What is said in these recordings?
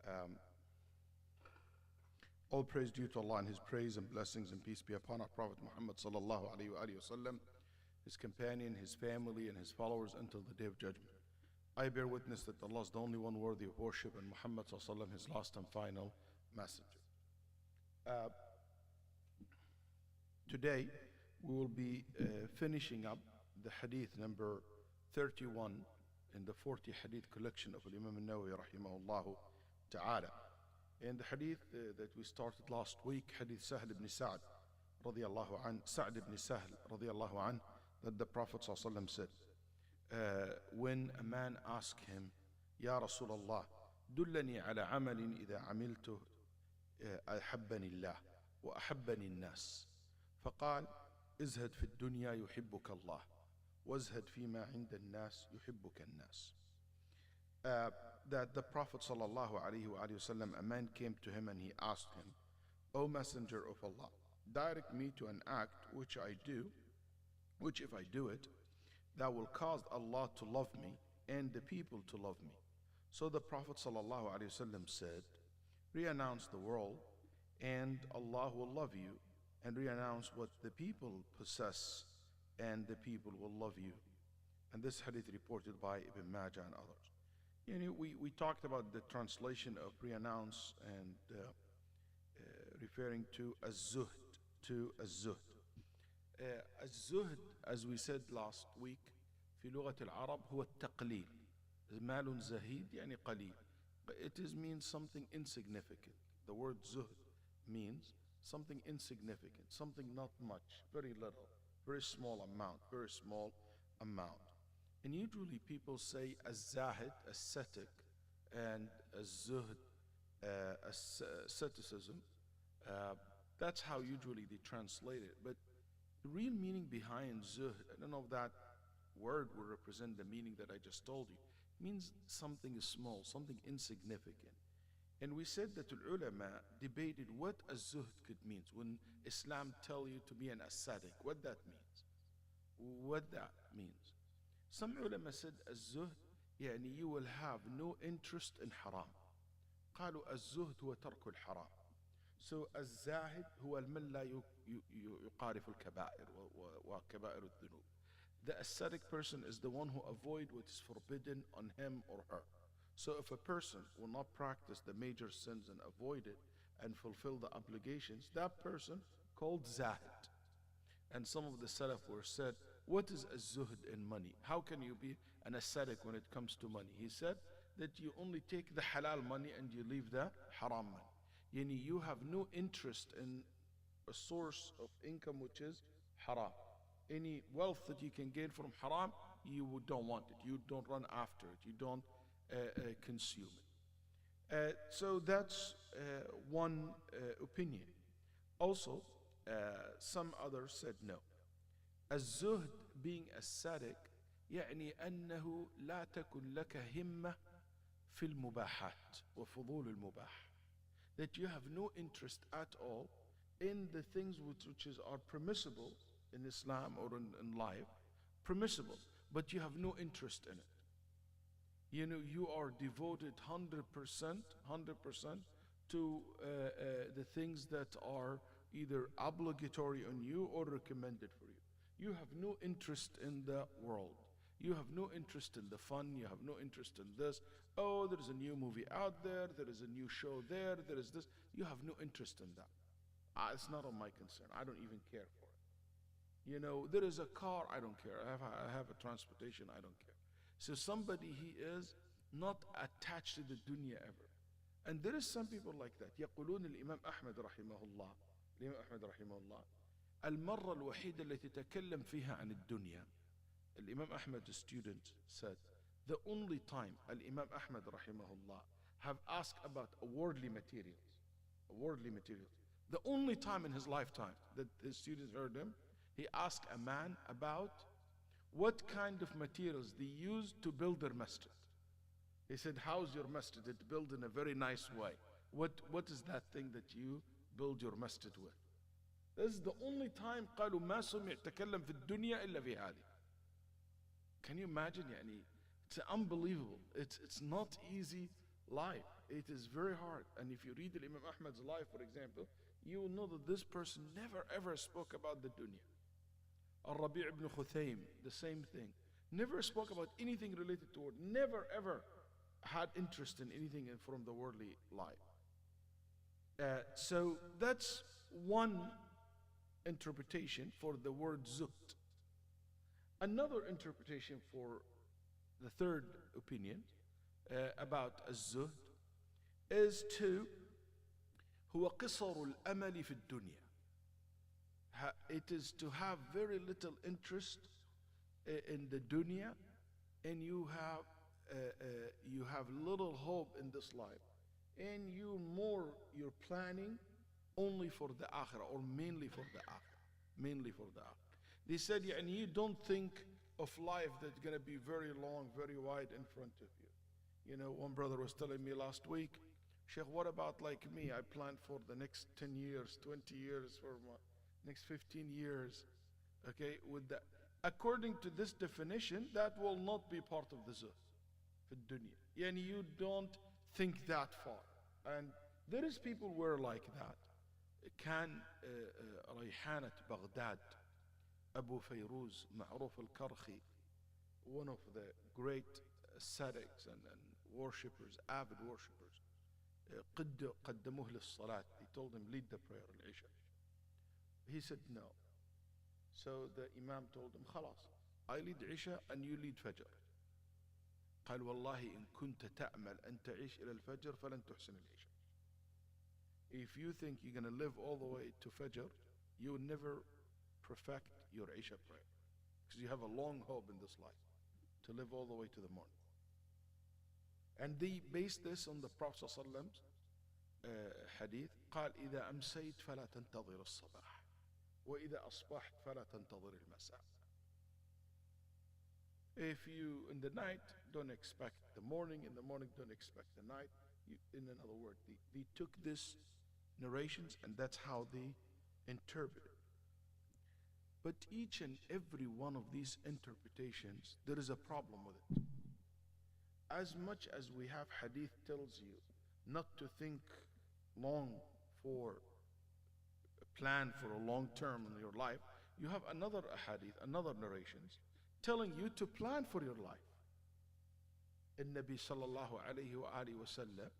Um, all praise due to Allah, and His praise and blessings and peace be upon our Prophet Muhammad sallallahu alaihi wasallam, his companion, his family, and his followers until the day of judgment. I bear witness that Allah is the only one worthy of worship, and Muhammad sallallahu alaihi wasallam, his last and final messenger. Today we will be finishing up the hadith number 31 in the 40 hadith collection of Imam al-Nawawi rahimahullah ta'ala. And the hadith that we started last week, hadith Sahl ibn Sa'd radiyallahu an, Sa'd ibn Sahl radiyallahu an, that the Prophet sallallahu alaihi wasallam said, when a man asked him, Ya Rasulullah, dullani ala amalin idha amiltu أحبني الله وأحبني الناس فقال ازهد في الدنيا يحبك الله وازهد فيما عند الناس يحبك الناس. That the Prophet sallallahu alaihi wasallam, a man came to him and he asked him, O Messenger of Allah, direct me to an act which I do, which if I do it, that will cause Allah to love me and the people to love me. So the Prophet sallallahu alaihi wasallam said, re-announce the world and Allah will love you, and re-announce what the people possess and the people will love you. And this hadith reported by Ibn Majah and others. You know, we talked about the translation of re-announce and referring to az-zuhd, az-zuhd. Az-zuhd, as we said last week, في لغة العرب هو التقليل. مال زهيد يعني قليل. It means something insignificant. The word zuhd means something insignificant, something not much, very little, very small amount, very small amount. And usually people say az-zahid, ascetic, and az-zuhd, asceticism. That's how usually they translate it. But the real meaning behind zuhd, I don't know if that word will represent the meaning that I just told you. It means something small, something insignificant. And we said that the ulama debated what az-zuhd could mean. When Islam tell you to be an ascetic, what that means. What that means. Some ulama said az-zuhd, يعني you will have no interest in haram. قالوا الزهد هو ترك الحرام. So الزاهد هو المن لا يقارف الكبائر وكبائر الذنوب. The ascetic person is the one who avoid what is forbidden on him or her. So if a person will not practice the major sins and avoid it and fulfill the obligations, that person called zahid. And some of the salaf were said, what is az-zuhd in money? How can you be an ascetic when it comes to money? He said that you only take the halal money and you leave the haram money. Yani you have no interest in a source of income which is haram. Any wealth that you can gain from haram, you don't want it. You don't run after it. You don't consume it. So that's one opinion. Also, some others said no. الزهد being ascetic يعني أنه لا تكن لك همة في المباحات وفضول المباح. That you have no interest at all in the things which are permissible in Islam or in life, permissible, but you have no interest in it. You know, you are devoted 100% to the things that are either obligatory on you or recommended for you. You have no interest in the world. You have no interest in the fun. You have no interest in this. Oh, there is a new movie out there. There is a new show there. There is this. You have no interest in that. It's not of my concern. I don't even care for it. You know, there is a car. I don't care. I have a transportation. I don't care. So somebody, he is not attached to the dunya ever. And there is some people like that. يقولون الإمام أحمد رحمه الله. الإمام أحمد رحمه الله. المرة الوحيدة التي تكلم فيها عن الدنيا. الإمام أحمد, the student, said, the only time الإمام أحمد رحمه الله have asked about worldly materials, the only time in his lifetime that his students heard him, he asked a man about what kind of materials they use to build their masjid. He said, how's your masjid? It's built in a very nice way. What is that thing that you build your masjid with? This is the only time قالوا ما سمع تكلم في الدنيا إلا في هذه. Can you imagine? يعني, it's unbelievable. It's not easy life. It is very hard. And if you read Imam Ahmad's life, for example, you will know that this person never ever spoke about the dunya. Al-Rabi' ibn Khuthaym, the same thing. Never spoke about anything related to it. Never ever had interest in anything from the worldly life. So that's one interpretation for the word zuht. Another interpretation for the third opinion about الزهد is to هو قصر الأمل في الدنيا. It is to have very little interest in the dunya, and you have little hope in this life, and you're planning only for the akhirah, or mainly for the akhirah, mainly for the akhirah. They said, and you don't think of life that's going to be very long, very wide in front of you. You know, one brother was telling me last week, Sheikh, what about like me? I plan for the next 10 years, 20 years, for my next 15 years. Okay, with that. According to this definition, that will not be part of the zuhd في الدنيا. And you don't think that far. And there is people who are like that. كان ريحانة بغداد Abu Fayruz Ma'ruf al-Karhi, one of the great ascetics and worshippers, avid worshippers, قدموه للصلاة. They told him, lead the prayer al-Isha. He said no. So the Imam told him, خلاص, I lead Isha and you lead Fajr. قال والله إن كنت تأمل أن تعيش إلى الفجر فلن تحسن العشاء. If you think you're going to live all the way to Fajr, you will never perfect your Isha prayer, because you have a long hope in this life to live all the way to the morning. And they based this on the Prophet ﷺ's hadith. قال إذا أمسيت فلا تنتظر الصباح وإذا أصبحت فلا تنتظر المساء. If you in the night don't expect the morning, in the morning don't expect the night. In another word, they took this narrations and that's how they interpret it. But each and every one of these interpretations, there is a problem with it. As much as we have hadith tells you not to think long for a plan for a long term in your life, you have another hadith, another narrations telling you to plan for your life. النبي صلى الله عليه وآله وسلم,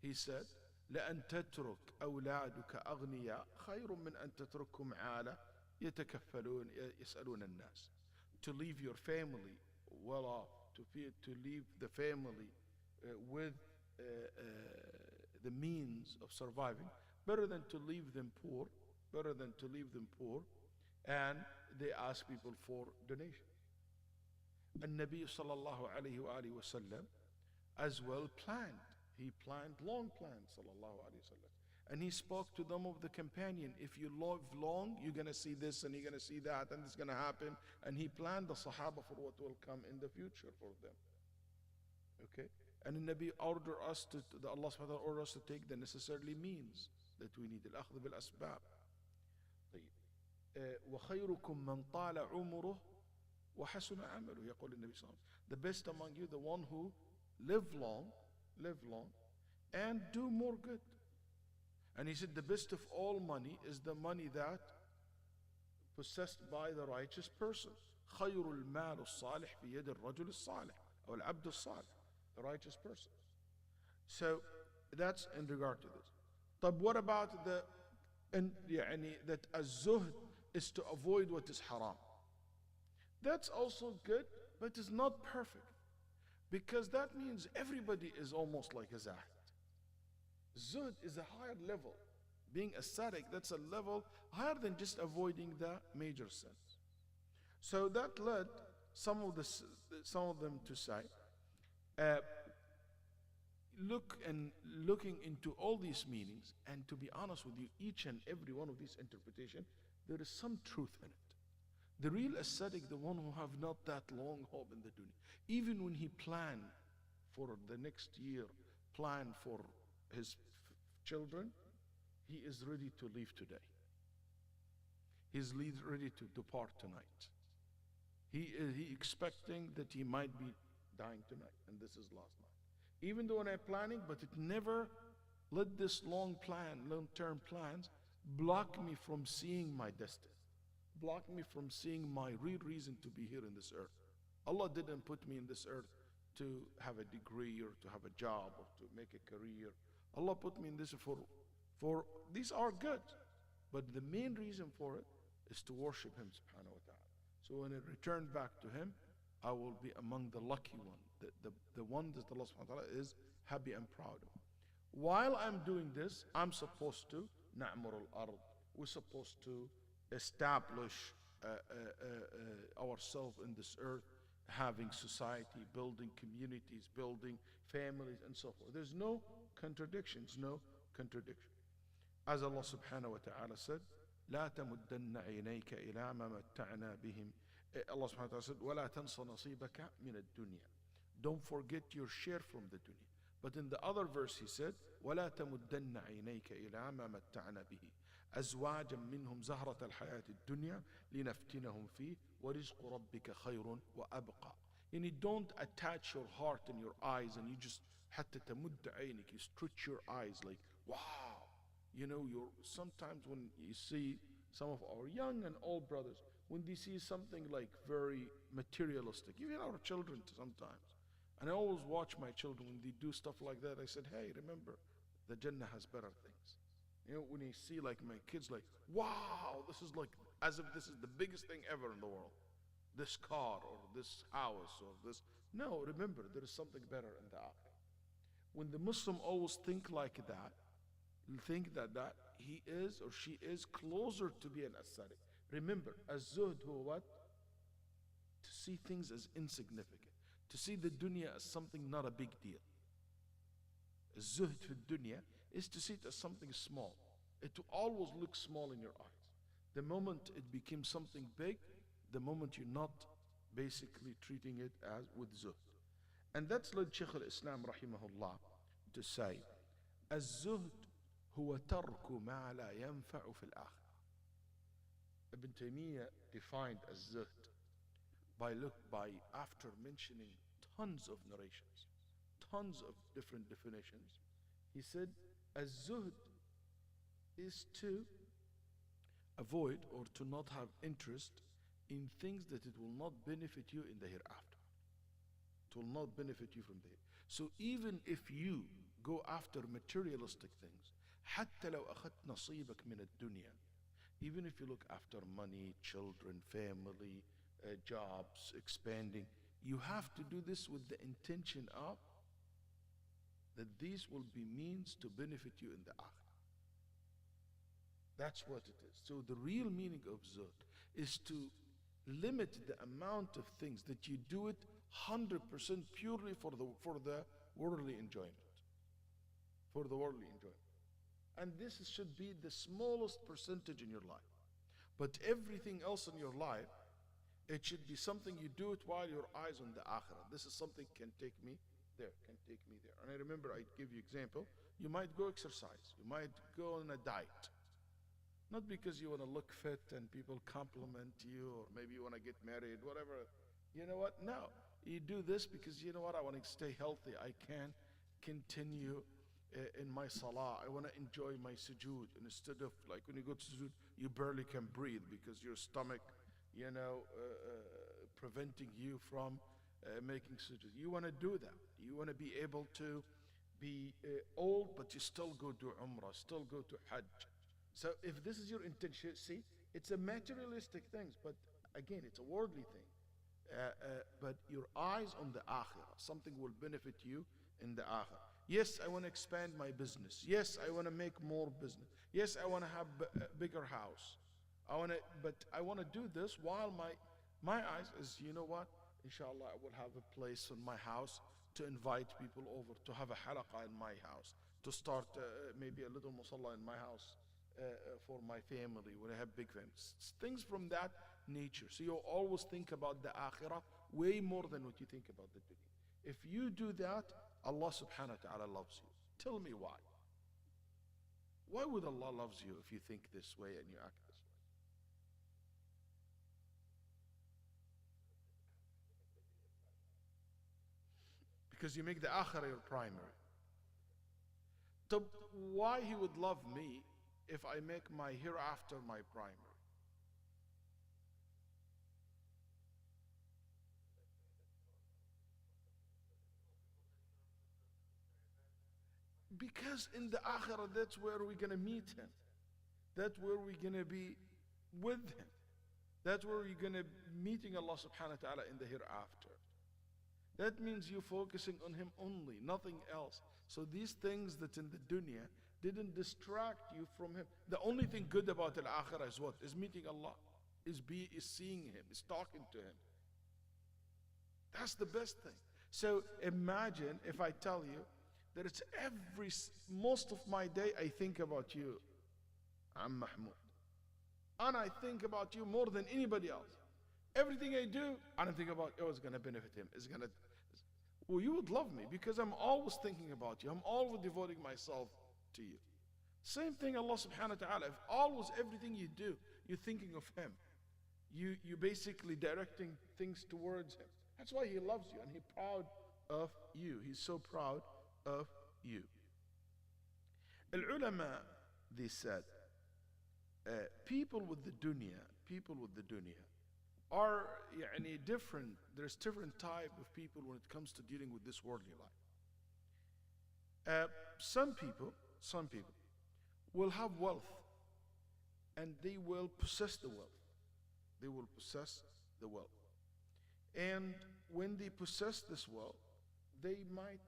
he said, لأن تترك أولادك أغنياء خير من أن تتركهم عالة يتكفلون يسألون الناس. To leave your family well off, to leave the family with the means of surviving, better than to leave them poor, and they ask people for donation. النبي صلى الله عليه وآله وسلم as well planned. He planned long plans, صلى الله عليه وسلم. And he spoke to them of the companion. If you live long, you're going to see this and you're going to see that and it's going to happen. And he planned the Sahaba for what will come in the future for them. Okay? And the Nabi ordered us to, Allah subhanahu wa ta'ala ordered us to take the necessarily means that we need. الأخذ بالأسباب. وخيركم من طال عمره وحسن عمله. يقول النبي صلى الله عليه وسلم. The best among you, the one who live long, and do more good. And he said the best of all money is the money that possessed by the righteous person. خير المال الصالح في يد الرجل الصالح أو العبد الصالح, the righteous person. So that's in regard to this. But what about that az-zuhd is to avoid what is haram? That's also good, but it's not perfect. Because that means everybody is almost like a zahid. Zuhd is a higher level. Being ascetic, that's a level higher than just avoiding the major sins. So that led some of them to say, looking into all these meanings, and to be honest with you, each and every one of these interpretations, there is some truth in it. The real ascetic, the one who have not that long hope in the dunya, even when he planned for the next year, plan for his children, he is ready to leave today. He's ready to depart tonight. He expecting that he might be dying tonight, and this is last night. Even though when I'm planning, but it never let this long-term plans block me from seeing my destiny, block me from seeing my real reason to be here in this earth. Allah didn't put me in this earth to have a degree or to have a job or to make a career. Allah put me in this for these are good, but the main reason for it is to worship Him subhanahu wa ta'ala. So when I return back to Him, I will be among the lucky one, the one that Allah subhanahu wa ta'ala is happy and proud of. While I'm doing this, I'm supposed to na'mur al-ard. We're supposed to establish ourselves in this earth, having society, building communities, building families, and so forth. There's no contradictions, no contradiction. As Allah subhanahu wa ta'ala said, لا تمدن عينيك إلى ما متعنا بهم. Allah subhanahu wa ta'ala said, ولا تنس نصيبك من الدنيا. Don't forget your share from the dunya. But in the other verse he said, ولا تمدن عينيك إلى ما متعنا به أزواجا منهم زهرة الحياة الدنيا لنفتنهم فيه ورزق ربك خير وأبقى. And you don't attach your heart and your eyes and you just حتى تمد عينك, you stretch your eyes like, wow. You know, sometimes when you see some of our young and old brothers, when they see something like very materialistic, even our children sometimes, and I always watch my children when they do stuff like that, I said, hey, remember, the Jannah has better things. You know, when you see like my kids like, wow, this is like, as if this is the biggest thing ever in the world. This car or this house or this. No, remember, there is something better in the akhirah. When the Muslim always think like that, think that he is or she is closer to be an ascetic. Remember, az-zuhd who what? To see things as insignificant. To see the dunya as something not a big deal. Az-zuhd fi dunya is to see it as something small. It will always look small in your eyes. The moment it becomes something big, the moment you're not basically treating it as with zuhd. And that's led Shaykh al-Islam rahimahullah to say, az-zuhd هو ترك ما لا ينفع في الآخرة. Ibn Taymiyyah defined as zuhd by after mentioning tons of narrations, tons of different definitions. He said, as zuhd is to avoid or to not have interest in things that it will not benefit you in the hereafter. It will not benefit you from there. So even if you go after materialistic things, حتى لو أخذت نصيبك من الدنيا, even if you look after money, children, family, jobs, expanding, you have to do this with the intention of that these will be means to benefit you in the akhirah. That's what it is. So the real meaning of zuhd is to limit the amount of things that you do it 100% purely for the worldly enjoyment. For the worldly enjoyment. And this should be the smallest percentage in your life. But everything else in your life, it should be something you do it while your eyes on the akhirah. This is something can take me there, can take me there. And I remember I give you example. You might go exercise. You might go on a diet. Not because you want to look fit and people compliment you, or maybe you want to get married, whatever. You know what? No. You do this because you know what? I want to stay healthy. I can continue in my salah. I want to enjoy my sujood. And instead of like when you go to sujood, you barely can breathe because your stomach, preventing you from making sujood. You want to do that. You want to be able to be old, but you still go to umrah, still go to hajj. So if this is your intention, see, it's a materialistic thing, but again, it's a worldly thing. But your eyes on the akhirah, something will benefit you in the akhirah. Yes, I want to expand my business. Yes, I want to make more business. Yes, I want to have a bigger house. But I want to do this while my eyes is, you know what? Inshallah, I will have a place in my house to invite people over, to have a halaqah in my house, to start maybe a little musalla in my house for my family when I have big families. Things from that nature. So you always think about the akhirah way more than what you think about the dunya. If you do that, Allah subhanahu wa ta'ala loves you. Tell me why. Why would Allah loves you if you think this way and you act this way? because you make the akhirah your primary. So why he would love me if I make my hereafter my primary? Because in the akhirah, that's where we're going to meet him. That's where we're going to be with him. That's where you're going to meeting Allah subhanahu wa ta'ala in the hereafter. That means you're focusing on him only, nothing else. So these things that's in the dunya didn't distract you from him. The only thing good about al-akhirah is what? Is meeting Allah, is seeing him, is talking to him. That's the best thing. So imagine if I tell you that it's most of my day I think about you, I'm Mahmoud. And I think about you more than anybody else. Everything I do, I don't think about, oh, it's going to benefit him. Well, you would love me because I'm always thinking about you. I'm always devoting myself to you. Same thing Allah subhanahu wa ta'ala. If always everything you do, you're thinking of him. You're basically directing things towards him. That's why he loves you and he's proud of you. He's so proud of you. Al-ulama, they said, people with the dunya are different. There's different type of people when it comes to dealing with this worldly life. Some people will have wealth and they will possess the wealth. They will possess the wealth. And when they possess this wealth, they might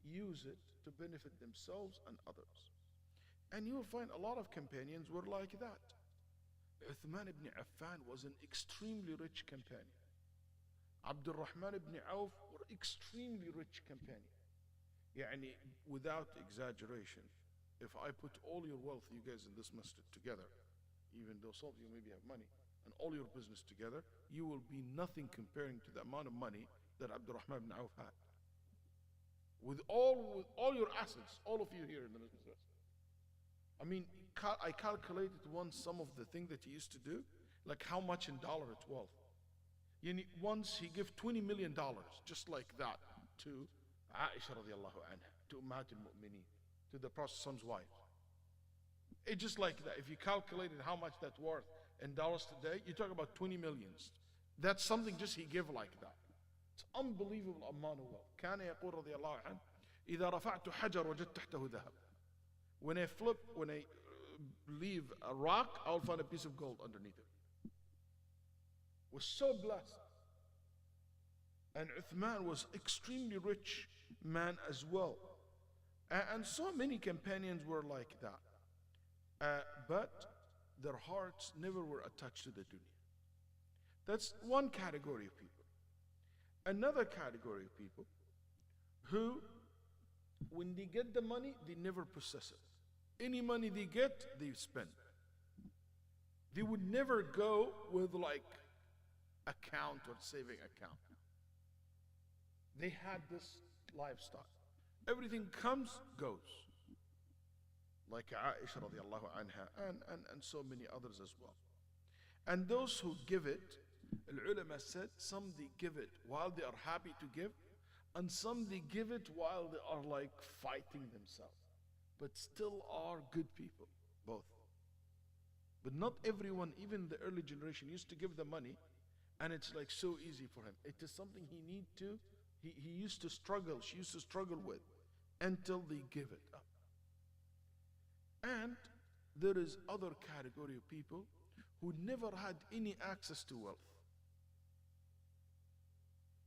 use it to benefit themselves and others. And you will find a lot of companions were like that. Uthman ibn Affan was an extremely rich companion. Abdul Rahman ibn Auf were extremely rich companion. Without exaggeration, if I put all your wealth, you guys in this masjid together, even though some of you maybe have money, and all your business together, you will be nothing comparing to the amount of money that Abdul Rahman ibn Auf had. With all your assets, all of you here in the masjid. I calculated once some of the thing that he used to do, like how much in dollar it's wealth. Once he gave $20 million, just like that, to Aisha radiallahu anha, to Ummat al-Mu'mineen, to the Prophet's wife. It's just like that. If you calculated how much that's worth in dollars today, you talk about 20 millions. That's something just he gave like that. It's unbelievable amount of wealth. كان يقول رضي الله عنه إذا رفعت حجر وجدت تحته ذهب. When I leave a rock, I'll find a piece of gold underneath it. Was so blessed. And Uthman was extremely rich man as well. And so many companions were like that. But their hearts never were attached to the dunya. That's one category of people. Another category of people who, when they get the money, they never possess it. Any money they get, they spend. They would never go with like account or saving account. They had this lifestyle. Everything comes, goes. Like Aisha radiallahu anha and so many others as well. And those who give it, al-ulama said, some they give it while they are happy to give, and some they give it while they are like fighting themselves. But still are good people, both. But not everyone, even the early generation, used to give the money, and it's like so easy for him. It is something he used to struggle, she used to struggle with, until they give it up. And there is other category of people who never had any access to wealth.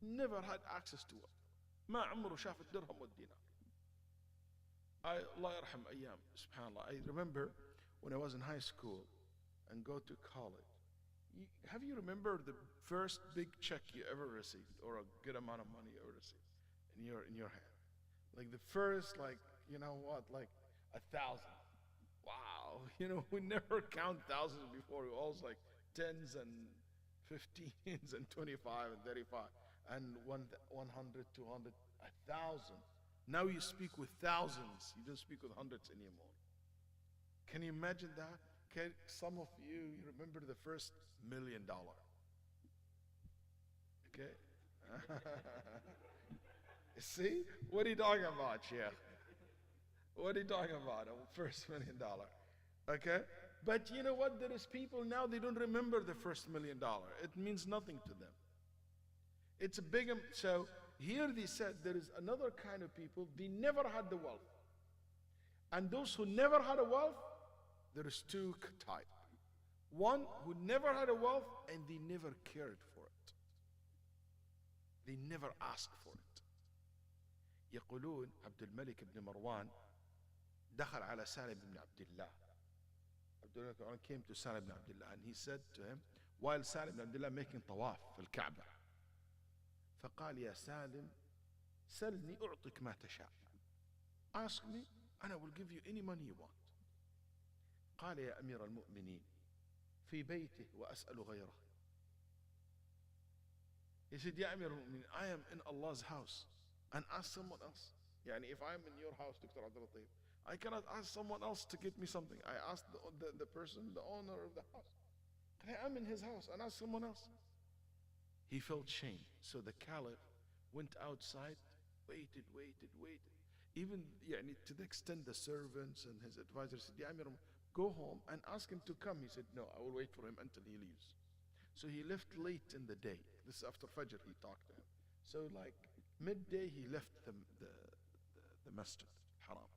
Never had access to wealth. ما عمره شاف الدرهم والدينار. Allah yarham ayyam, subhanAllah. I remember when I was in high school and go to college. Have you remember the first big check you ever received, or a good amount of money you ever received in your hand? Like the first, like 1,000. Wow, we never count thousands before. We always like tens and 15s and 25 and 35 and 100, 200, 1,000. Now you speak with thousands. You don't speak with hundreds anymore. Can you imagine that? Can some of you remember the first $1 million? Okay? See? What are you talking about, Sheikh? What are you talking about? First $1 million. Okay? But you know what? There is people now, they don't remember the first $1 million. It means nothing to them. It's a big, so here they said there is another kind of people, they never had the wealth. And those who never had a wealth, there is two types. One who never had a wealth and they never cared for it. They never asked for it. يقولون عبد الملك بن مروان دخل على سالم بن عبد الله. عبد الملك بن مروان came to Salim ibn Abdullah and he said to him, while Salim ibn Abdullah making طواف في الكعبة, فقال يا سالم سلني أعطيك ما تشاء. Ask me and I will give you any money you want. قال يا أمير المؤمنين في بيته وأسأل غيره. He said, يا أمير المؤمنين, I am in Allah's house and ask someone else. يعني if I'm in your house, Dr. Abdul Tayyib, I cannot ask someone else to get me something. I ask the person, the owner of the house. I'm in his house and ask someone else. He felt shame. So the caliph went outside, waited. Even to the extent the servants and his advisors said, Ya Amir, go home and ask him to come. He said, no, I will wait for him until he leaves. So he left late in the day. This is after Fajr he talked to him. So like midday he left the masjid, haram.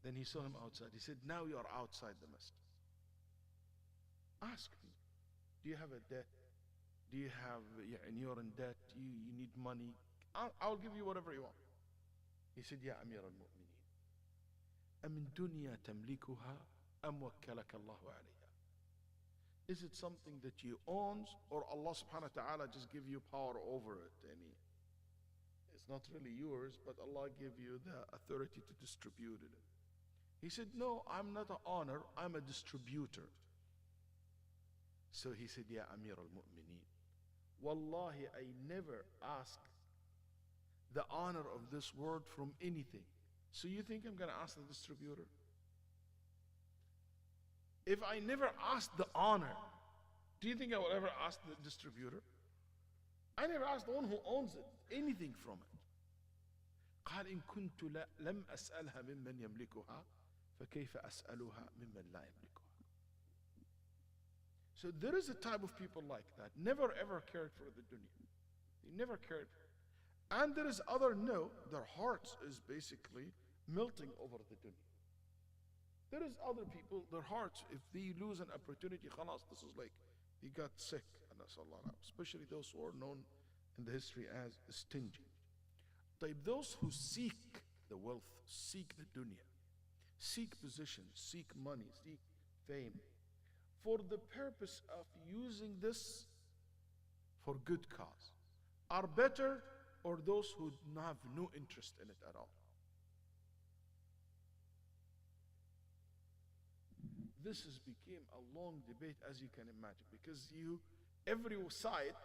Then he saw him outside. He said, now you are outside the masjid. Ask me, do you have a debt? Do you have, and you're in debt, you need money? I'll give you whatever you want. He said, يا أمير المؤمنين أمن دنيا تملكها أم وكلك الله عليها. Is it something that you own or Allah subhanahu wa ta'ala just give you power over it? It's not really yours, but Allah give you the authority to distribute it. He said, no, I'm not an owner, I'm a distributor. So he said, Ya Amir al-Mu'mineen, Wallahi, I never ask the honor of this world from anything. So you think I'm going to ask the distributor? If I never ask the honor, do you think I will ever ask the distributor? I never asked the one who owns it, anything from it. قال إن كنت لم أسألها ممن يملكها فكيف أسألها ممن لا يملكها. So there is a type of people like that, never ever cared for the dunya. They never cared for it. And there is other, no, their hearts is basically melting over the dunya. There is other people, their hearts, if they lose an opportunity, khalas, this is like, they got sick, especially those who are known in the history as stingy. Those who seek the wealth, seek the dunya, seek position, seek money, seek fame, for the purpose of using this for good cause, are better or those who have no interest in it at all. This has become a long debate, as you can imagine, because every side,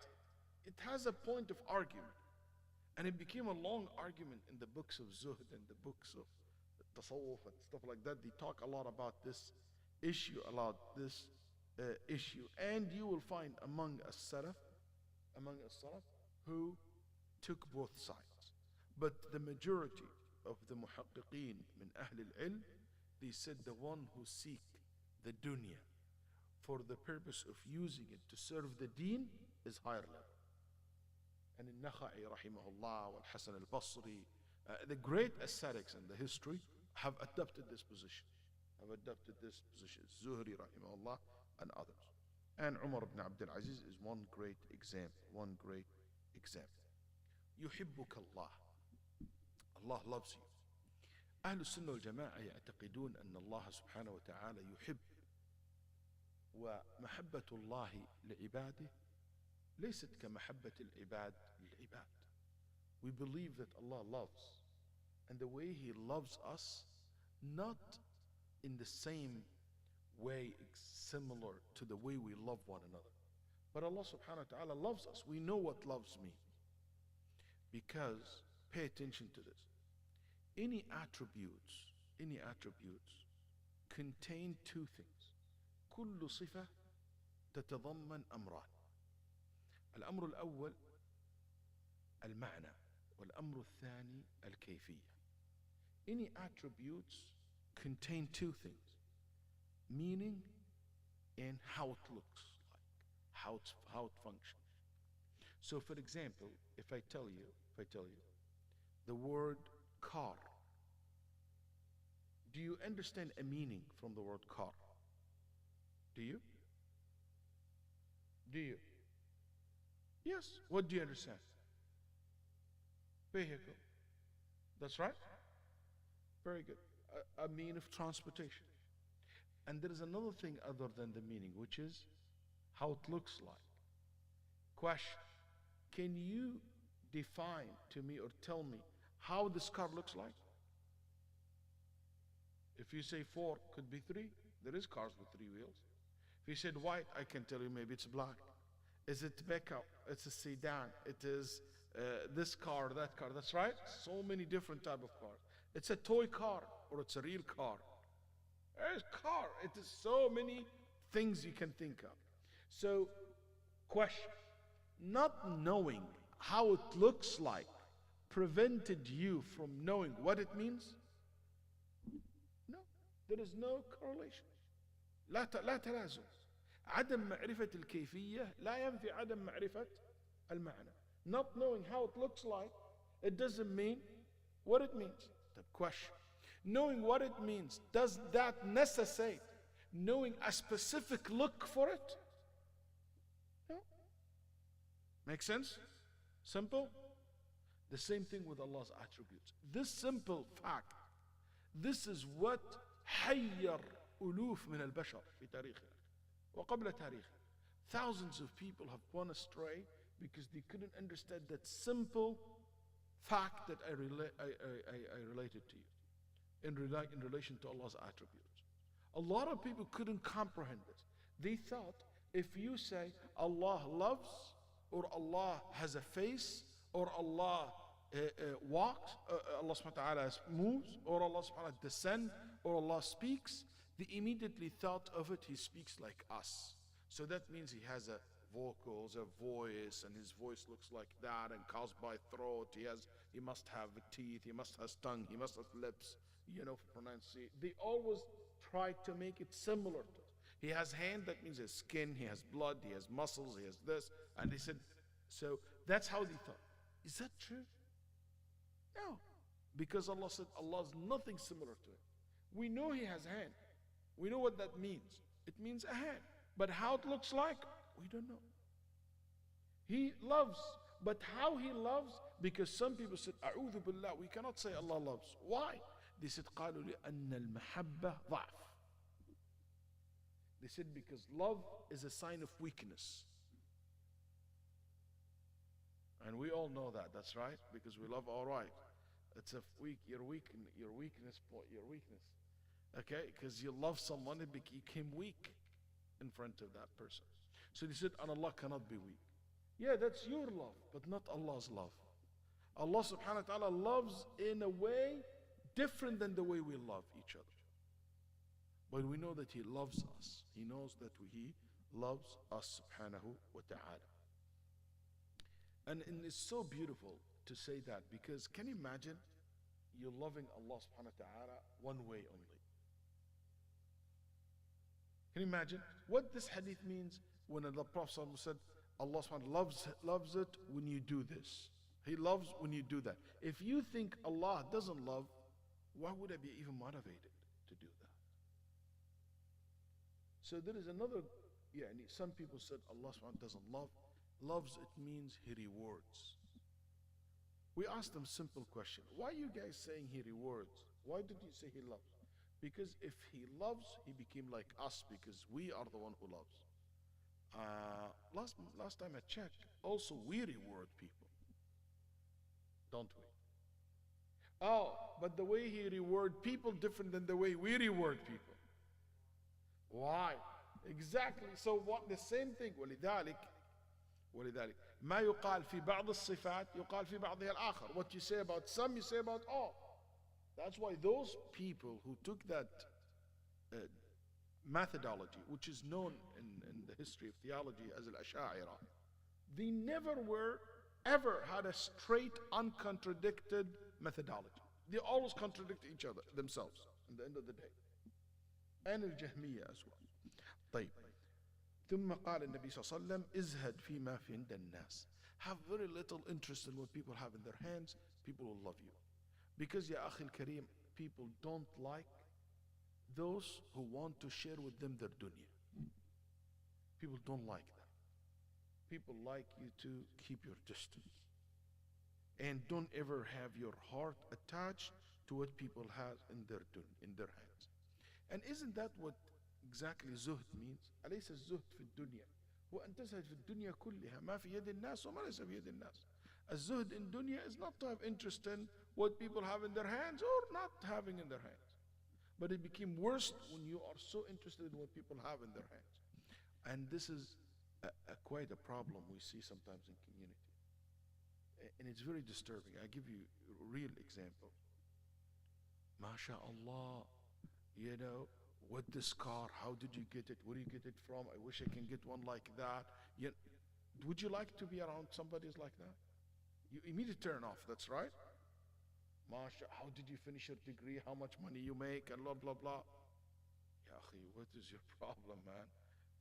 it has a point of argument. And it became a long argument in the books of Zuhd and the books of Tasawwuf and stuff like that. They talk a lot about this issue, And you will find among as-Salaf, who took both sides. But the majority of the muhaqqiqeen min ahl al-ilm, they said the one who seek the dunya for the purpose of using it to serve the deen is higher level. And in Nakha'i rahimahullah, wal Hasan al-Basri, the great ascetics in the history have adopted this position. Zuhri rahimahullah and others. And Umar ibn Abdul Aziz is one great example. يحبك الله. Allah loves you. أهل السنة والجماعة يعتقدون أن الله سبحانه وتعالى يحب. ومحبة الله لعباده ليست كمحبة العباد للعباد. We believe that Allah loves, and the way He loves us, not in the same way similar to the way we love one another. But Allah subhanahu wa ta'ala loves us. We know what loves means. Because, pay attention to this. Any attributes contain two things. كل صفة تتضمن أمران. الأمر الأول المعنى. والأمر الثاني الكيفية. Any attributes contain two things: meaning and how it looks like, how it functions. So, for example, if I tell you the word car, do you understand a meaning from the word car? Do you? Do you? Yes. What do you understand? Vehicle. That's right. Very good. A mean of transportation. And there is another thing other than the meaning, which is how it looks like. Question: can you define to me or tell me how this car looks like? If you say four, could be three. There is cars with three wheels. If you said white, I can tell you maybe it's black. Is it pickup? It's a sedan. It is this car, that car. That's right. So many different type of cars. It's a toy car or it's a real car. It's a car. It is so many things you can think of. So, question: not knowing how it looks like prevented you from knowing what it means? No, there is no correlation. لا تلازم. عدم معرفة الكيفية لا ينفي عدم معرفة المعنى. Not knowing how it looks like, it doesn't mean what it means. The question: knowing what it means, does that necessitate knowing a specific look for it? No. Make sense? Simple? The same thing with Allah's attributes. This simple fact, this is what حير ألوف من البشر في تاريخنا وقبل تاريخنا. Thousands of people have gone astray because they couldn't understand that simple fact that I related to you in relation to Allah's attributes. A lot of people couldn't comprehend this. They thought if you say Allah loves, or Allah has a face, or Allah walks, Allah subhanahu wa ta'ala moves, or Allah subhanahu wa ta'ala descends, or Allah speaks, they immediately thought of it, He speaks like us. So that means He has a vocals, a voice, and His voice looks like that and caused by throat. He must have teeth, He must have tongue, He must have lips, for pronunciation. They always try to make it similar to it. He has hand, that means His skin, He has blood, He has muscles, He has this. And they said, so that's how they thought. Is that true? No. Because Allah said Allah is nothing similar to Him. We know He has hand. We know what that means. It means a hand. But how it looks like, we don't know. He loves, but how He loves, because some people said, A'udhu billah, we cannot say Allah loves. Why? They said, قالوا لأن المحبة ضعف. They said because love is a sign of weakness. And we all know that, that's right, because we love all right. It's a your weakness. Okay, because you love someone, you became weak in front of that person. So they said, and Allah cannot be weak. Yeah, that's your love, but not Allah's love. Allah subhanahu wa ta'ala loves in a way different than the way we love each other. But we know that He loves us. He knows that He loves us subhanahu wa ta'ala. And it's so beautiful to say that, because can you imagine you're loving Allah subhanahu wa ta'ala one way only? Can you imagine what this hadith means when the Prophet said Allah subhanahu wa ta'ala loves it when you do this. He loves when you do that. If you think Allah doesn't love, why would I be even motivated to do that? So there is another, some people said Allah subhanahu wa ta'ala doesn't love. Loves, it means He rewards. We asked them simple question. Why are you guys saying He rewards? Why did you say He loves? Because if He loves, He became like us, because we are the one who loves. Last time I checked, also we reward people. Don't we? Oh, but the way He reward people different than the way we reward people. Why? Exactly. So what? The same thing. ولذلك ما يقال في بعض الصفات يقال في بعضها الآخر. What you say about some, you say about all. That's why those people who took that methodology, which is known in the history of theology as al-Asha'ira, they never were ever had a straight, uncontradicted methodology. They always contradict each other, themselves, at the end of the day. And الجهمية as well. طيب. ثم قال النبي صلى الله عليه وسلم ازهد فيما في عند الناس. Have very little interest in what people have in their hands. People will love you. Because, ya أخي الكريم, people don't like those who want to share with them their dunya. People don't like that. People like you to keep your distance. And don't ever have your heart attached to what people have in their hands. And isn't that what exactly zuhd means? أليس الزهد في الدنيا هو أن تزهد في الدنيا كلها ما في يد الناس وما ليس في يد الناس. الزهد in dunya is not to have interest in what people have in their hands or not having in their hands. But it became worse when you are so interested in what people have in their hands. And this is quite a problem we see sometimes in community. And it's very disturbing. I give you a real example. MashaAllah, you know, what this car, how did you get it? Where do you get it from? I wish I can get one like that. Would you like to be around somebody like that? You immediately turn off, that's right. Masha, how did you finish your degree? How much money you make? And blah, blah, blah. Ya akhi, what is your problem, man?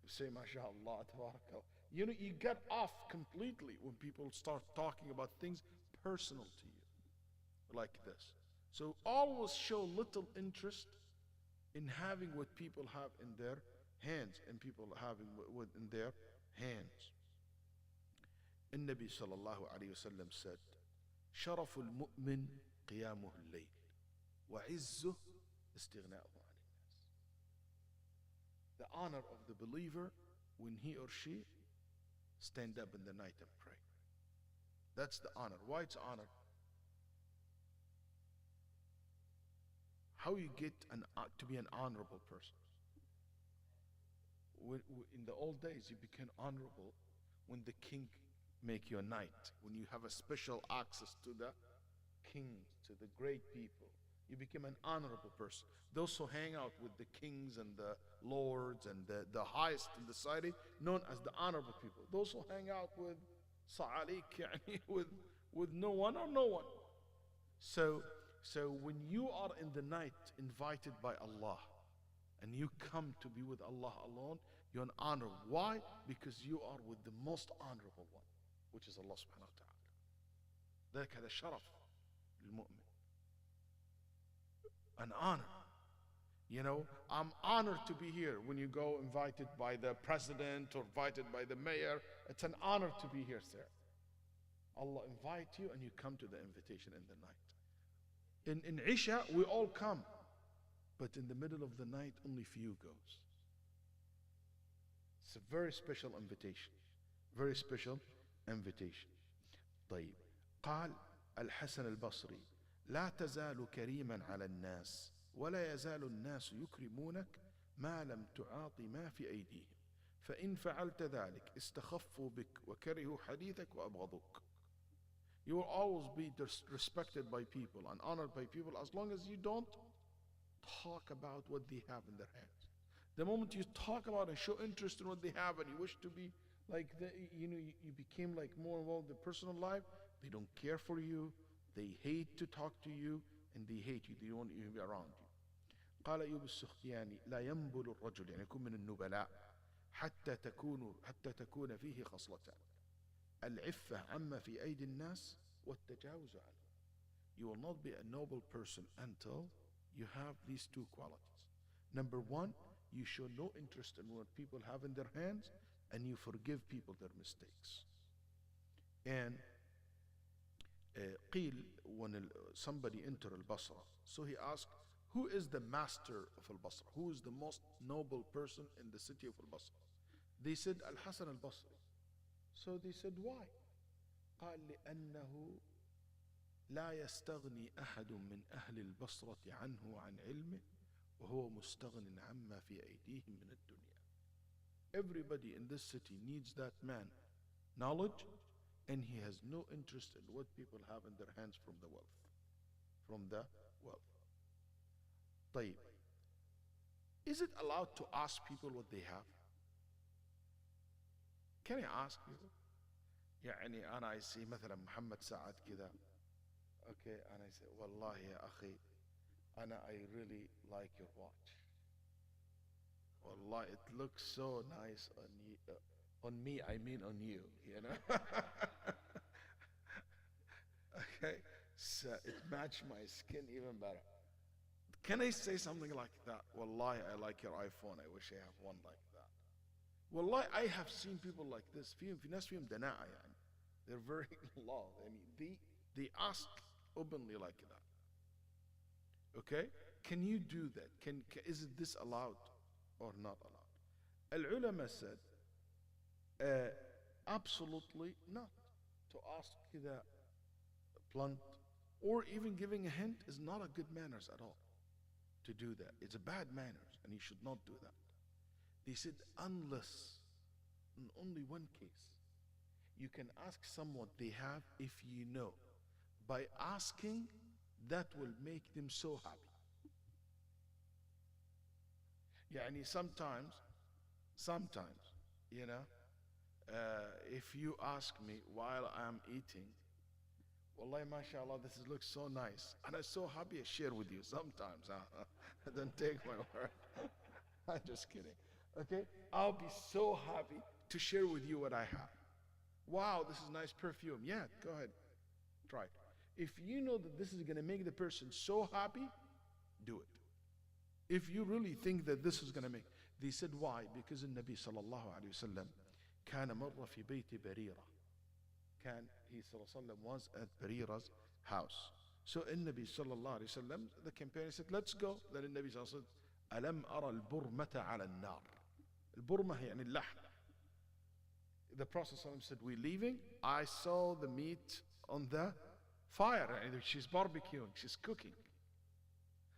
You say, MashaAllah, tabarakallah. You know, you get off completely when people start talking about things personal to you, like this. So always show little interest in having what people have in their hands and people having what in their hands. النبي صلى الله عليه وسلم said, شرف المؤمن قيامه الليل وعزه استغناؤه عن الناس. The honor of the believer when he or she stand up in the night and pray. That's the honor. Why it's honor? How you get to be an honorable person? In the old days, you became honorable when the king make you a knight, when you have a special access to the kings, to the great people. You become an honorable person. Those who hang out with the kings and the lords and the highest in the society, known as the honorable people. Those who hang out with sa'alik, with no one or no one. So when you are in the night invited by Allah and you come to be with Allah alone, you're an honor. Why? Because you are with the most honorable one, which is Allah subhanahu wa ta'ala. ذلك هذا شرف للمؤمن. An honor. You know, I'm honored to be here. When you go invited by the president or invited by the mayor, it's an honor to be here, sir. Allah invite you and you come to the invitation in the night. In Isha, we all come. But in the middle of the night, only few goes. It's a very special invitation. Very special invitation. طيب. قال الحسن البصري لا تزال كريما على الناس ولا يزال الناس يكرمونك ما لم تعاطي ما في أيديهم فإن فعلت ذلك استخفوا بك وكرهوا حديثك وأبغضوك. You will always be respected by people and honored by people as long as you don't talk about what they have in their hands. The moment you talk about and show interest in what they have and you wish to be like, you became like more involved in personal life, they don't care for you, they hate to talk to you, and they hate you, they don't want you to be around you. قال أيوب السختياني لا ينبل الرجل يعني يكون من النبلاء حتى تكون فيه خصلتان العفة عما في أيدي الناس والتجاوز عنه. You will not be a noble person until you have these two qualities. Number one, you show no interest in what people have in their hands and you forgive people their mistakes. And قيل when somebody entered al-Basra, so he asked, who is the master of al-Basra? Who is the most noble person in the city of al-Basra? They said al-Hasan al-Basri. So they said, why? قال لأنه لا يستغني أحد من أهل البصرة عنه وعن علمه وهو مستغن عما في أيديهم من الدنيا. Everybody in this city needs that man knowledge, and he has no interest in what people have in their hands from the wealth. From the wealth. طيب. Is it allowed to ask people what they have? Can I ask you? يعني أنا I see مثلا محمد سعد كذا. Okay, and I say والله يا أخي أنا I really like your watch. Wallah, it looks so nice on you. On me, I mean on you, you know? Okay, so it matched my skin even better. Can I say something like that? Wallahi, I like your iPhone. I wish I have one like that. Wallahi, I have seen people like this. في ناس فيهم دناءة يعني. They're very low. I mean, they ask openly like that. Okay? Can you do that? Is this allowed or not allowed? Al-ulama said, uh, absolutely not. To ask كذا blunt or even giving a hint is not a good manners at all. To do that, it's a bad manners, and you should not do that. They said unless in only one case you can ask someone they have if you know by asking that will make them so happy. يعني sometimes, you know, if you ask me while I'm eating, wallahi, mashallah, looks so nice. And I'm so happy I share with you sometimes. Huh? Don't take my word. I'm just kidding. Okay? I'll be so happy to share with you what I have. Wow, this is nice perfume. Yeah, go ahead. Try it. If you know that this is going to make the person so happy, do it. If you really think that this is going to make, they said why? Because the Nabi sallallahu alayhi wasallam كان مرة في بيت بريرة. He sallallahu alayhi wasallam was at Barira's house. So in Nabi sallallahu alayhi wasallam, the companion said, let's go. Then the Nabi sallallahu alayhi wasallam, ألم أرى البرمة على النار. البرمة يعني اللحم. The Prophet sallallahu alayhi wasallam said, we're leaving. I saw the meat on the fire. She's barbecuing, she's cooking.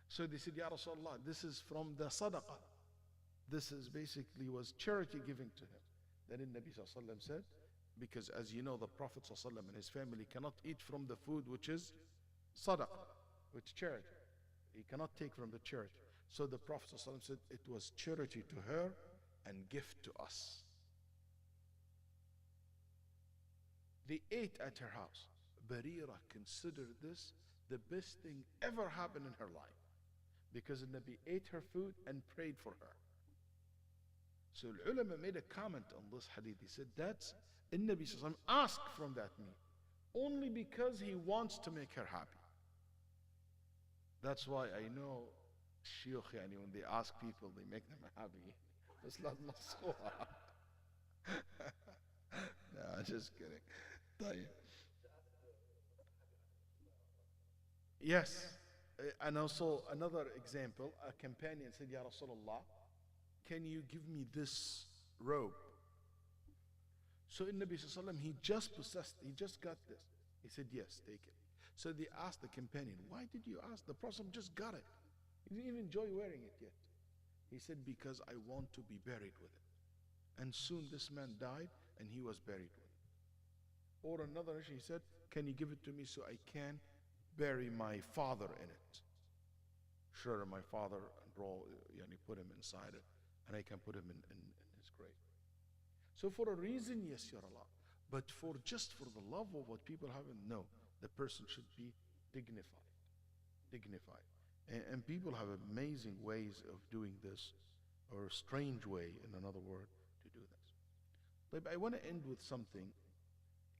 So they said, Ya Rasulullah, this is from the sadaqah. This is basically was charity giving to him. Then the Nabi sallallahu alayhi wasallam said, because as you know, the Prophet sallallahu alayhi wasallam and his family cannot eat from the food which is sadaqah, which is charity. He cannot take from the charity. So the Prophet sallallahu alayhi wasallam said, it was charity to her and gift to us. They ate at her house. Barira considered this the best thing ever happened in her life, because the Nabi ate her food and prayed for her. So the ulama made a comment on this hadith. He said that's the Nabi asked from that meat only because he wants to make her happy. That's why I know shuyukh, when they ask people, they make them happy. It's not masukha. No, just kidding. طيب. Yes. And also another example, a companion said, Ya Rasulullah, can you give me this robe? So in Nabi sallallahu alaihi wasallam, he just got this. He said, yes, take it. So they asked the companion, why did you ask? The Prophet just got it. He didn't even enjoy wearing it yet. He said, because I want to be buried with it. And soon this man died and he was buried with it. Or another issue, he said, can you give it to me so I can bury my father in it? Sure, my father, and put him inside it, and I can put him in his grave. So for a reason, yes, you're allowed. But just for the love of what people haven't, no, the person should be dignified. Dignified. And people have amazing ways of doing this, or a strange way, in another word, to do this. But I want to end with something.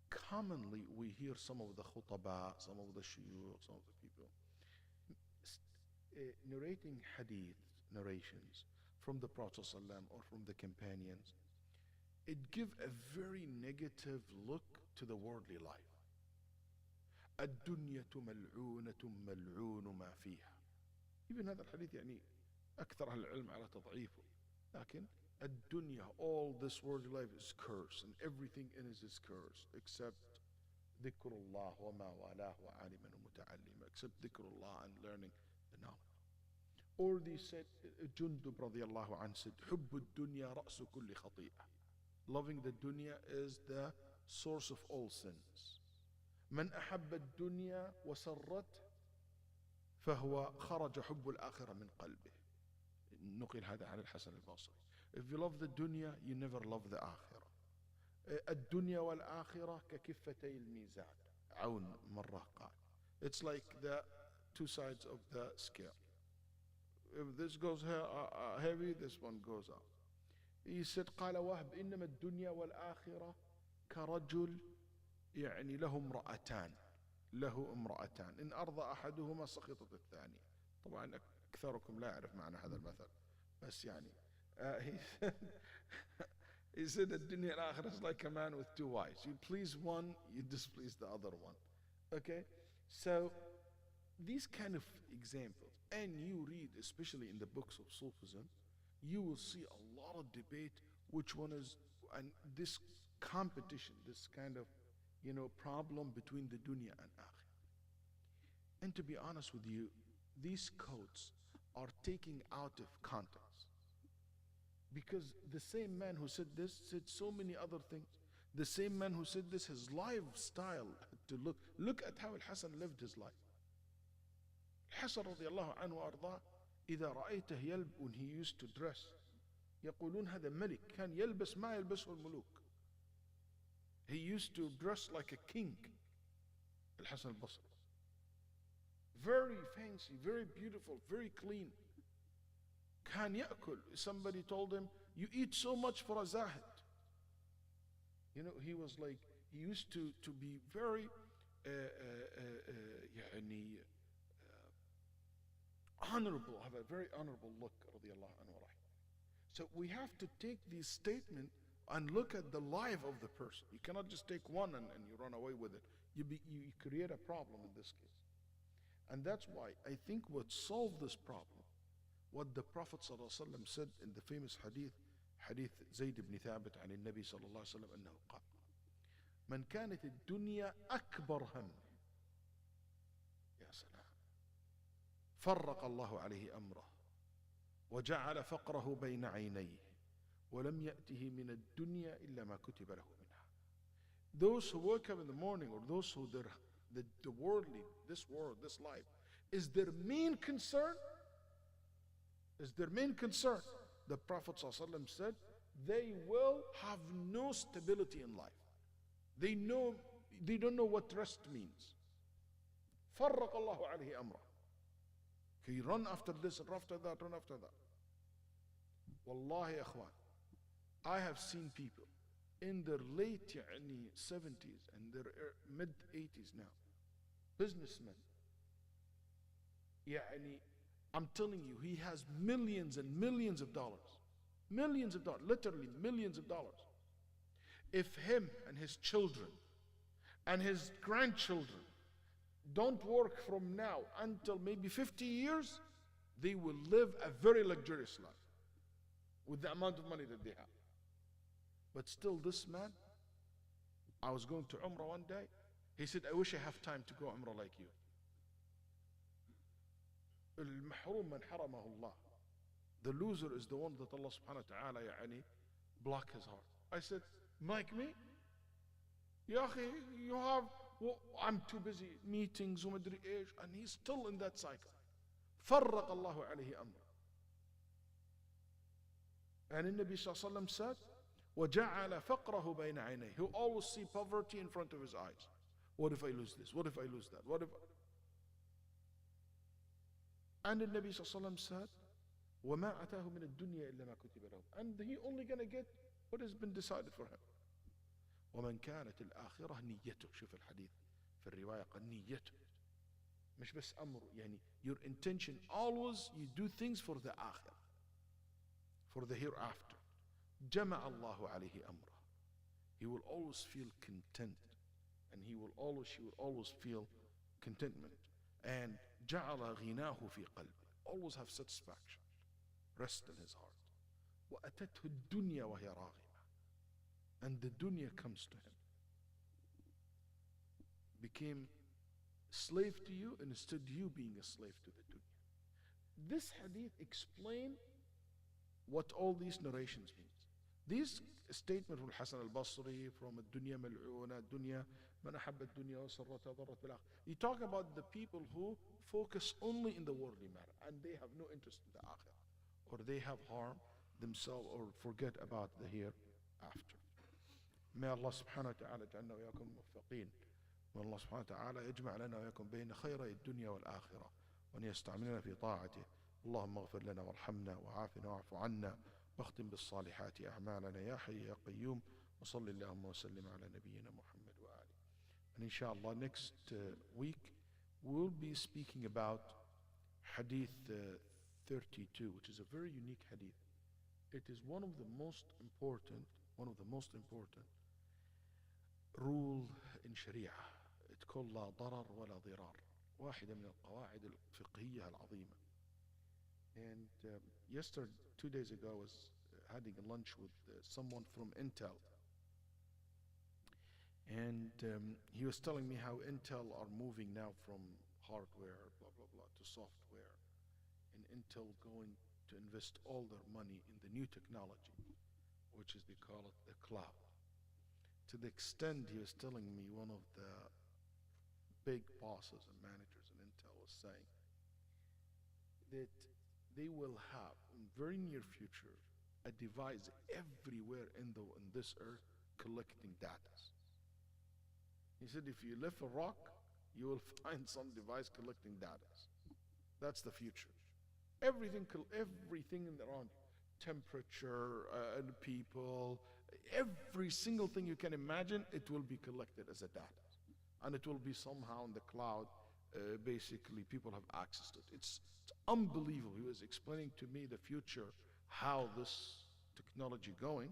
Commonly, we hear some of the khutaba, some of the shuyukh, some of the people narrating hadith, narrations from the Prophet ﷺ or from the companions. It gives a very negative look to the worldly life. الدنيا ملعونة ملعون ما فيها. Even هذا الحديث أكثر أهل العلم على تضعيفه. لكن الدنيا, all this worldly life is cursed, and everything in it is cursed, except ذكر الله وما والاه وعالما ومتعلما, except ذكر Allah and learning the knowledge. Or they said, Jundub radiallahu anhu said, حب الدنيا رأس كل خطيئة. Loving the dunya is the source of all sins. من أحب الدنيا وسرت فهو خرج حب الآخرة من قلبه. نقل هذا عن الحسن البصري. If you love the dunya, you never love the akhirah. الدنيا والآخرة ككفتي الميزان عون مرة قال. It's like the two sides of the scale. If this goes heavy, this one goes up. He said قال وهب إنما الدنيا والآخرة كرجل يعني له امرأتان إن أرضى أحدهما سقطت الثانية. طبعا أكثركم لا يعرف معنى هذا المثل بس يعني he said الدنيا الآخرة is like a man with two wives. You please one, you displease the other one. Okay, so these kind of examples, and you read especially in the books of Sufism, you will see a lot of debate which one is, and this competition, this kind of problem between the dunya and akhirah. And to be honest with you, these quotes are taken out of context, because the same man who said this said so many other things. The same man who said this, his lifestyle, to look at how Al-Hasan lived his life. Al-Hasan radiallahu anhu وأرضاه إذا رأيته يلبس, when he used to dress, يقولون هذا ملك كان يلبس ما يلبسه الملوك. He used to dress like a king. Al-Hasan al-Basri. Very fancy, very beautiful, very clean. كان يأكل. Somebody told him, you eat so much for a zahid. He was like, he used to be very يعني honorable, have a very honorable look, radiallahu anhu. So we have to take this statement and look at the life of the person. You cannot just take one and you run away with it. You create a problem in this case. And that's why I think what solved this problem, what the Prophet ﷺ said in the famous hadith زيد بن ثابت عن النبي صلى الله عليه وسلم أنه قال من كانت الدنيا أكبر هم. يا سلام. فرق الله عليه أمره وجعل فقره بين عينيه ولم يأته من الدنيا إلا ما كتب له منها. Those who wake up in the morning, or those who the worldly, this world, this life, is their main concern. The Prophet ﷺ said, they will have no stability in life. They don't know what rest means. فرق الله عليه أمره. Okay, run after this, run after that, run after that. Wallahi akhwan, I have seen people in their late 70s and their mid 80s now, businessmen. I'm telling you, he has millions and millions of dollars. Millions of dollars, literally millions of dollars. If him and his children and his grandchildren don't work from now until maybe 50 years, they will live a very luxurious life with the amount of money that they have. But still, this man, I was going to Umrah one day. He said, I wish I have time to go Umrah like you. المحروم من حرمه الله. The loser is the one that Allah subhanahu wa ta'ala block his heart. I said, like me? Ya akhi, you have, I'm too busy, meetings, ومدري إيش, and he's still in that cycle. فرق الله عليه أمره. And the Nabi sallallahu alayhi wa sallam said, وَجَعَلَ فَقْرَهُ بَيْنَ عَيْنَيْهِ. He'll always see poverty in front of his eyes. What if I lose this? What if I lose that? What if... And the Nabi sallallahu alayhi wa sallam said, وَمَا أَتَاهُ مِنَ الدُّنْيَا إِلَّا مَا كُتِبَ لَهُ. And he only gonna get what has been decided for him. ومن كانت الآخرة نيته. شوف الحديث في الرواية قال نيته. مش بس أمر, your intention always, you do things for the آخرة, for the hereafter. جمع الله عليه أمره. He will always feel content, and she will always feel contentment. And جعل غناه في قلبه. Always have satisfaction, rest in his heart. وأتته الدنيا وهي راغمة. And the dunya comes to him. Became slave to you, and instead you being a slave to the dunya. This hadith explain what all these narrations means. These statement from Hasan al-Basri, from الدنيا ملعونة, الدنيا من أحب الدنيا وسرتها ضرت بالآخرة. You talk about the people who focus only in the worldly matter, and they have no interest in the akhirah, or they have harmed themselves or forget about the hereafter. May Allah subhanahu wa ta'ala جعلنا وإياكم موفقين. May Allah subhanahu wa ta'ala يجمع لنا وإياكم بين خيري الدنيا والآخرة وأن يستعملنا في طاعته. اللهم اغفر لنا وارحمنا وعافنا واعف عنا واختم بالصالحات أعمالنا يا حي يا قيوم وصل اللهم وسلم على نبينا محمد وآله. And inshallah next week we'll be speaking about Hadith 32, which is a very unique hadith. It is one of the most important rule in Sharia. It's called لا ضرر ولا ضرار. واحدة من القواعد الفقهية العظيمة. And yesterday, 2 days ago, I was having a lunch with someone from Intel. And he was telling me how Intel are moving now from hardware, blah, blah, blah, to software. And Intel going to invest all their money in the new technology, which is, they call it the cloud. To the extent he was telling me, one of the big bosses and managers in Intel was saying that they will have in very near future a device everywhere in this earth collecting data. He said if you lift a rock, you will find some device collecting data. That's the future. Everything in around temperature, people, every single thing you can imagine, it will be collected as a data. And it will be somehow in the cloud. Basically, people have access to it. It's unbelievable. He was explaining to me the future, how this technology going.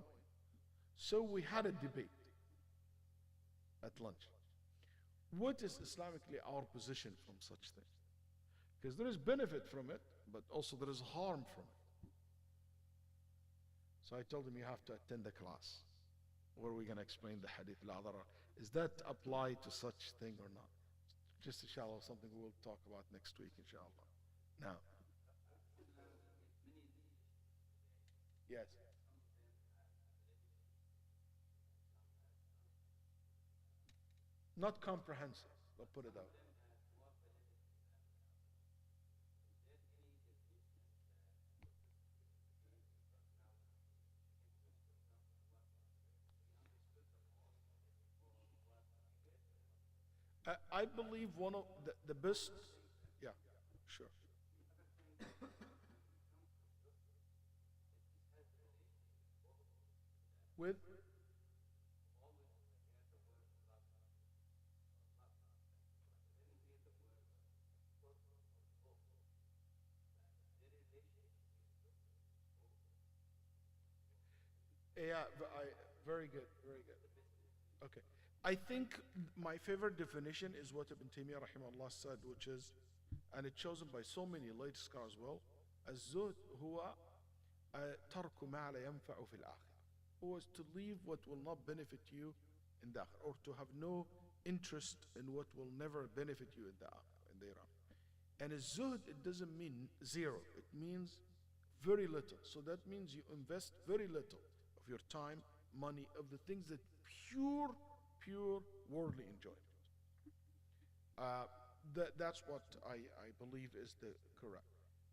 So we had a debate at lunch. What is Islamically our position from such thing? Because there is benefit from it, but also there is harm from it. So I told him you have to attend the class where we're going to explain the hadith la darar. Is that apply to such thing or not? Just inshallah, something we'll talk about next week, inshallah. Now, yes. Not comprehensive, I'll put it out. I believe one of the best, yeah, sure. With yeah, very good, very good. Okay. I think my favorite definition is what Ibn Taymiyyah rahimahullah said, which is, and it's chosen by so many late scholars as well, الزهد هو ترك ما لا ينفع في الآخرة. Who is to leave what will not benefit you in the akhirah, or to have no interest in what will never benefit you in the hereafter. And a zuhd, it doesn't mean zero, it means very little. So that means you invest very little of your time, money, of the things that pure worldly enjoyment. That's what I believe is the correct.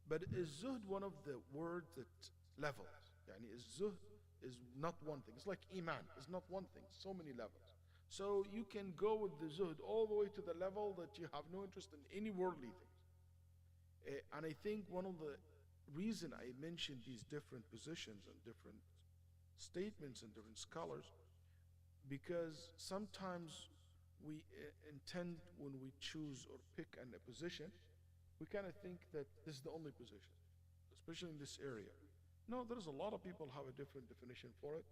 But is zuhd one of the words that levels? Yani is zuhd is not one thing. It's like iman. It's not one thing. So many levels. So you can go with the zuhd all the way to the level that you have no interest in any worldly things. And I think one of the reason I mentioned these different positions and different statements and different scholars, because sometimes we intend when we choose or pick a position, we kind of think that this is the only position, especially in this area. No, there's a lot of people have a different definition for it.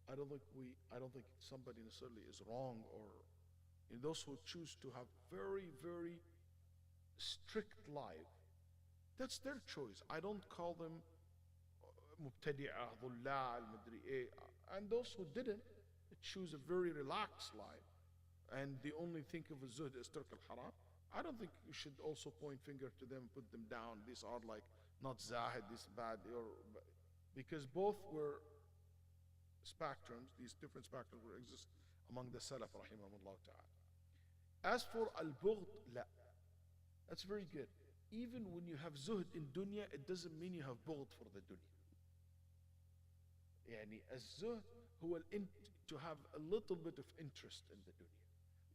I don't think somebody necessarily is wrong, or in those who choose to have very, very strict life, that's their choice. I don't call them mubtadi'ah, dhullal, madri eh. And those who didn't choose a very relaxed life, and they only think of a zuhd as tark al-haram, I don't think you should also point finger to them, put them down. These are like not zahid, this bad, because both were spectrums. These different spectrums will exist among the Salaf rahimahumullah ta'ala. As for al-bughd, la, that's very good. Even when you have zuhd in dunya, it doesn't mean you have bughd for the dunya. يعني الزهد هو to have a little bit of interest in the dunya.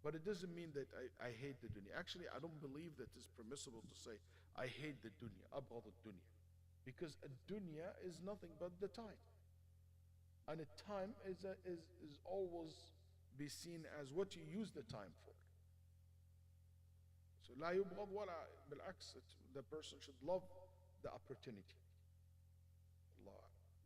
But it doesn't mean that I hate the dunya. Actually, I don't believe that it's permissible to say, I hate the dunya, abghad al-dunya. Because a dunya is nothing but the time. And a time is always be seen as what you use the time for. So لا يبغض ولا بالعكس, the person should love the opportunity.